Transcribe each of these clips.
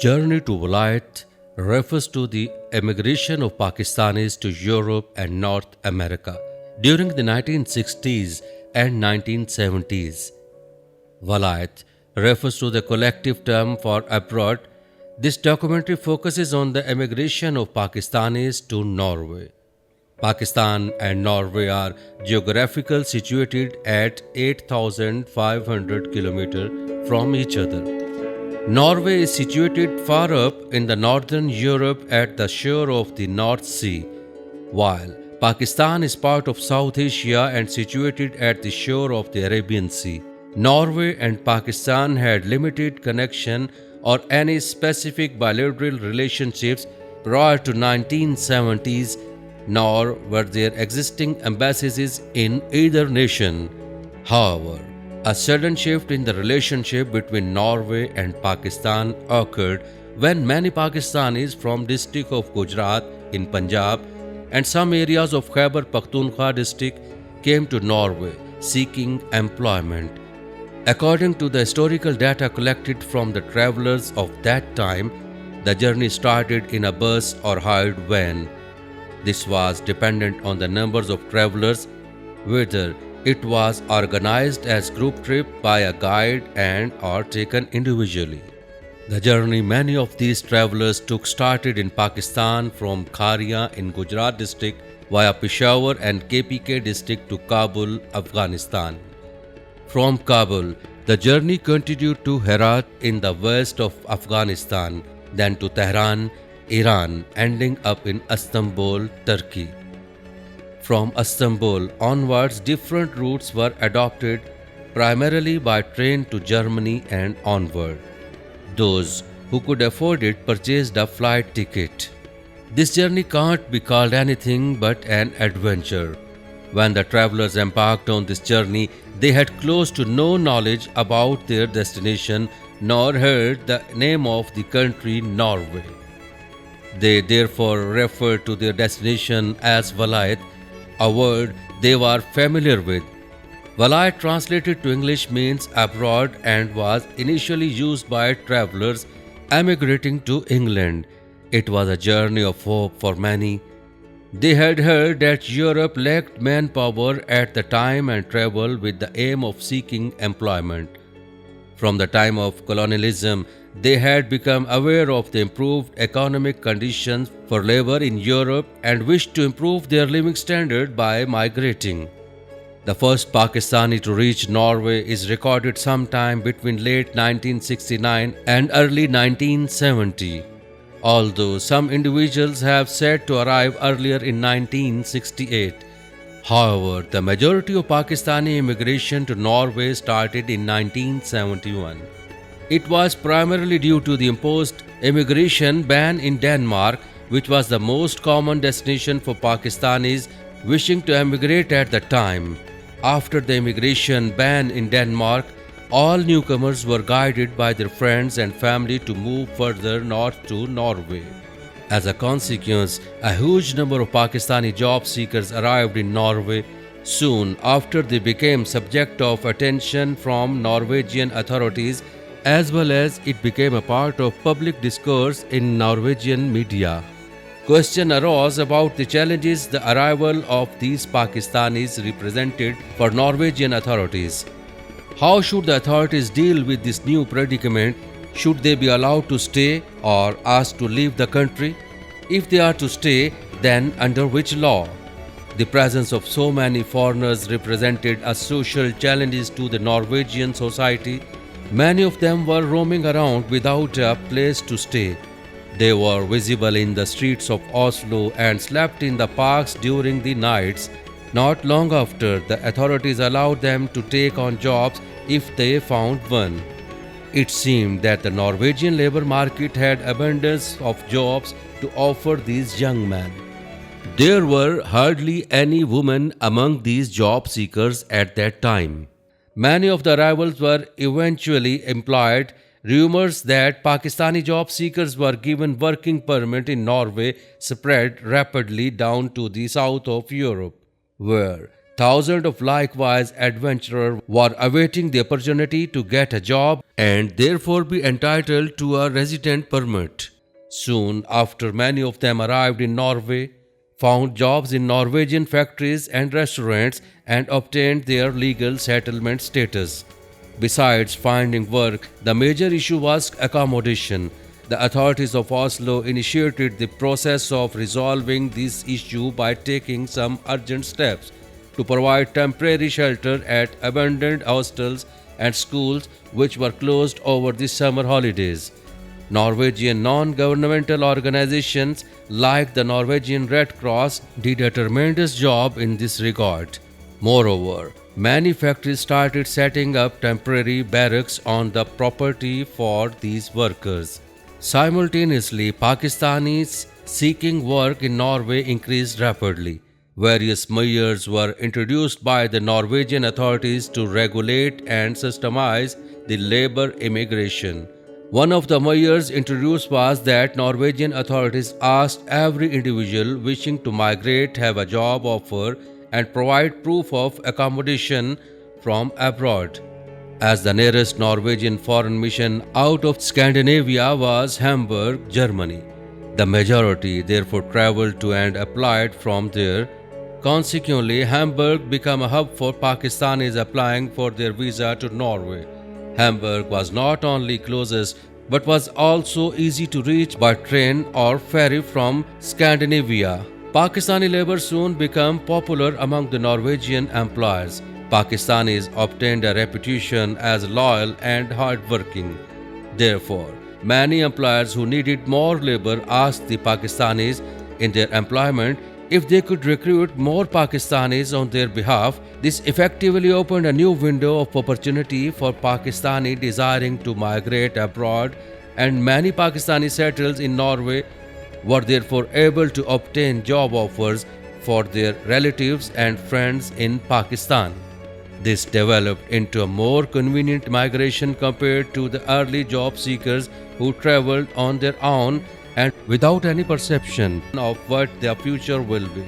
Journey to Vilayat refers to the emigration of Pakistanis to Europe and North America during the 1960s and 1970s. Vilayat refers to the collective term for abroad. This documentary focuses on the emigration of Pakistanis to Norway. Pakistan and Norway are geographically situated at 8,500 kilometers from each other. Norway is situated far up in the northern Europe at the shore of the North Sea, while Pakistan is part of South Asia and situated at the shore of the Arabian Sea. Norway and Pakistan had limited connection or any specific bilateral relationships prior to 1970s, nor were there existing embassies in either nation. However, a sudden shift in the relationship between Norway and Pakistan occurred when many Pakistanis from district of Gujarat in Punjab and some areas of Khyber Pakhtunkhwa district came to Norway seeking employment. According to the historical data collected from the travelers of that time, the journey started in a bus or hired van. This was dependent on the numbers of travelers, whether it was organized as group trip by a guide and or taken individually. The journey many of these travelers took started in Pakistan from Kharia in Gujarat district via Peshawar and KPK district to Kabul, Afghanistan. From Kabul, the journey continued to Herat in the west of Afghanistan, then to Tehran, Iran, ending up in Istanbul, Turkey. From Istanbul onwards, different routes were adopted, primarily by train to Germany and onward. Those who could afford it purchased a flight ticket. This journey can't be called anything but an adventure. When the travelers embarked on this journey, they had close to no knowledge about their destination nor heard the name of the country Norway. They therefore referred to their destination as Vilayat, a word they were familiar with. Vilayat translated to English means abroad and was initially used by travelers emigrating to England. It was a journey of hope for many. They had heard that Europe lacked manpower at the time and traveled with the aim of seeking employment. From the time of colonialism, they had become aware of the improved economic conditions for labor in Europe and wished to improve their living standard by migrating. The first Pakistani to reach Norway is recorded sometime between late 1969 and early 1970, although some individuals have said to arrive earlier in 1968. However, the majority of Pakistani immigration to Norway started in 1971. It was primarily due to the imposed immigration ban in Denmark, which was the most common destination for Pakistanis wishing to emigrate at the time. After the immigration ban in Denmark, all newcomers were guided by their friends and family to move further north to Norway. As a consequence, a huge number of Pakistani job seekers arrived in Norway soon after they became subject of attention from Norwegian authorities, as well as it became a part of public discourse in Norwegian media. Question arose about the challenges the arrival of these Pakistanis represented for Norwegian authorities. How should the authorities deal with this new predicament? Should they be allowed to stay or asked to leave the country? If they are to stay, then under which law? The presence of so many foreigners represented a social challenge to the Norwegian society. Many of them were roaming around without a place to stay. They were visible in the streets of Oslo and slept in the parks during the nights. Not long after, the authorities allowed them to take on jobs if they found one. It seemed that the Norwegian labor market had abundance of jobs to offer these young men. There were hardly any women among these job seekers at that time. Many of the arrivals were eventually employed. Rumors that Pakistani job seekers were given working permit in Norway spread rapidly down to the south of Europe, where Thousands of likewise adventurers were awaiting the opportunity to get a job and therefore be entitled to a resident permit. Soon after, many of them arrived in Norway, found jobs in Norwegian factories and restaurants, and obtained their legal settlement status. Besides finding work, the major issue was accommodation. The authorities of Oslo initiated the process of resolving this issue by taking some urgent steps to provide temporary shelter at abandoned hostels and schools which were closed over the summer holidays. Norwegian non-governmental organizations like the Norwegian Red Cross did a tremendous job in this regard. Moreover, many factories started setting up temporary barracks on the property for these workers. Simultaneously, Pakistanis seeking work in Norway increased rapidly. Various measures were introduced by the Norwegian authorities to regulate and systemize the labor immigration. One of the measures introduced was that Norwegian authorities asked every individual wishing to migrate have a job offer and provide proof of accommodation from abroad. As the nearest Norwegian foreign mission out of Scandinavia was Hamburg, Germany, the majority therefore traveled to and applied from there. Consequently, Hamburg became a hub for Pakistanis applying for their visa to Norway. Hamburg was not only closest but was also easy to reach by train or ferry from Scandinavia. Pakistani labor soon became popular among the Norwegian employers. Pakistanis obtained a reputation as loyal and hardworking. Therefore, many employers who needed more labor asked the Pakistanis in their employment if they could recruit more Pakistanis on their behalf. This effectively opened a new window of opportunity for Pakistani desiring to migrate abroad, and many Pakistani settlers in Norway were therefore able to obtain job offers for their relatives and friends in Pakistan. This developed into a more convenient migration compared to the early job seekers who traveled on their own and without any perception of what their future will be.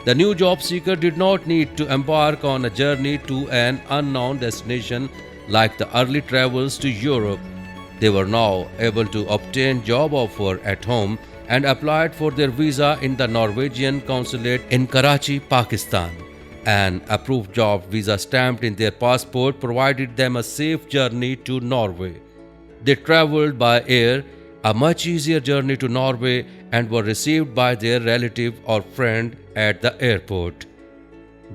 The new job seeker did not need to embark on a journey to an unknown destination like the early travels to Europe. They were now able to obtain job offer at home and applied for their visa in the Norwegian consulate in Karachi, Pakistan. An approved job visa stamped in their passport provided them a safe journey to Norway. They traveled by air, a much easier journey to Norway, and were received by their relative or friend at the airport.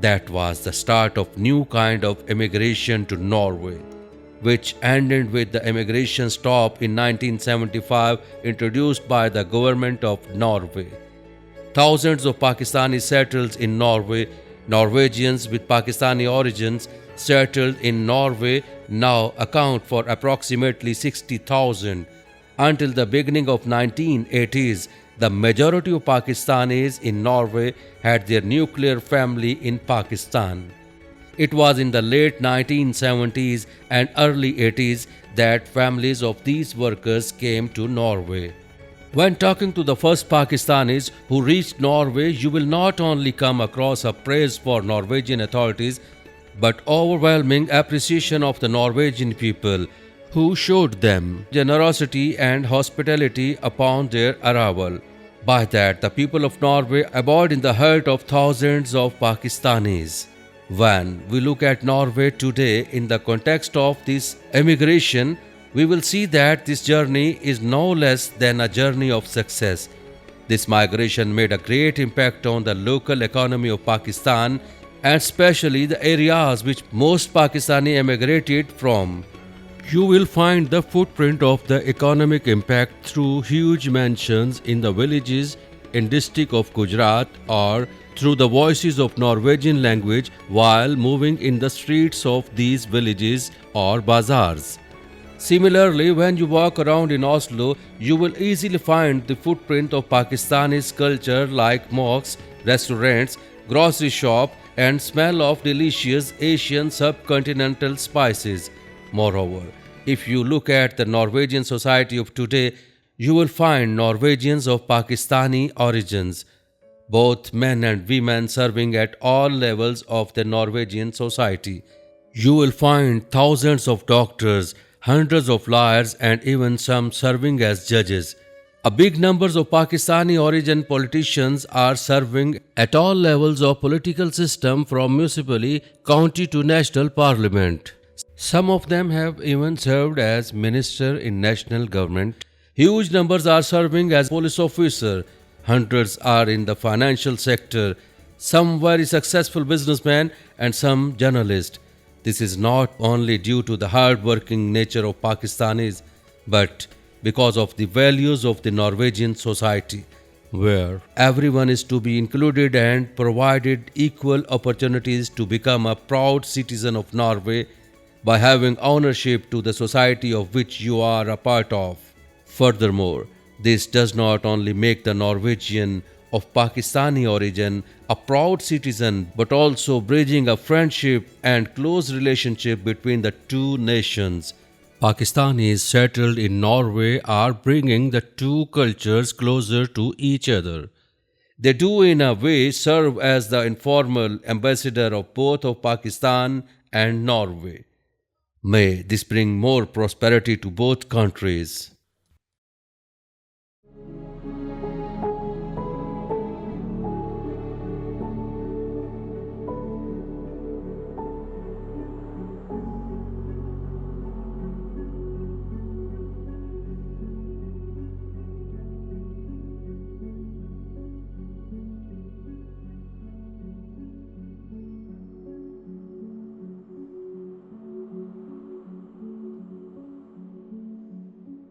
That was the start of new kind of immigration to Norway, which ended with the immigration stop in 1975 introduced by the government of Norway. Thousands of Pakistanis settled in Norway. Norwegians with Pakistani origins settled in Norway now account for approximately 60,000. Until the beginning of 1980s, the majority of Pakistanis in Norway had their nuclear family in Pakistan. It was in the late 1970s and early 80s that families of these workers came to Norway. When talking to the first Pakistanis who reached Norway, you will not only come across a praise for Norwegian authorities, but overwhelming appreciation of the Norwegian people, who showed them generosity and hospitality upon their arrival. By that, the people of Norway abode in the heart of thousands of Pakistanis. When we look at Norway today in the context of this emigration, we will see that this journey is no less than a journey of success. This migration made a great impact on the local economy of Pakistan, and especially the areas which most Pakistani emigrated from. You will find the footprint of the economic impact through huge mansions in the villages in district of Gujarat, or through the voices of Norwegian language while moving in the streets of these villages or bazaars. Similarly, when you walk around in Oslo, you will easily find the footprint of Pakistani's culture like mosques, restaurants, grocery shop, and smell of delicious Asian subcontinental spices. Moreover, if you look at the Norwegian society of today, you will find Norwegians of Pakistani origins. both men and women serving at all levels of the Norwegian society. You will find thousands of doctors, hundreds of lawyers, and even some serving as judges. A big numbers of Pakistani origin politicians are serving at all levels of political system from municipally, county to national parliament. Some of them have even served as minister in national government. Huge numbers are serving as police officer. Hundreds are in the financial sector. Some very successful businessmen and some journalists. This is not only due to the hard-working nature of Pakistanis, but because of the values of the Norwegian society, where everyone is to be included and provided equal opportunities to become a proud citizen of Norway by having ownership to the society of which you are a part of. Furthermore, this does not only make the Norwegian of Pakistani origin a proud citizen but also bridging a friendship and close relationship between the two nations. Pakistanis settled in Norway are bringing the two cultures closer to each other. They do, in a way, serve as the informal ambassador of both of Pakistan and Norway. May this bring more prosperity to both countries.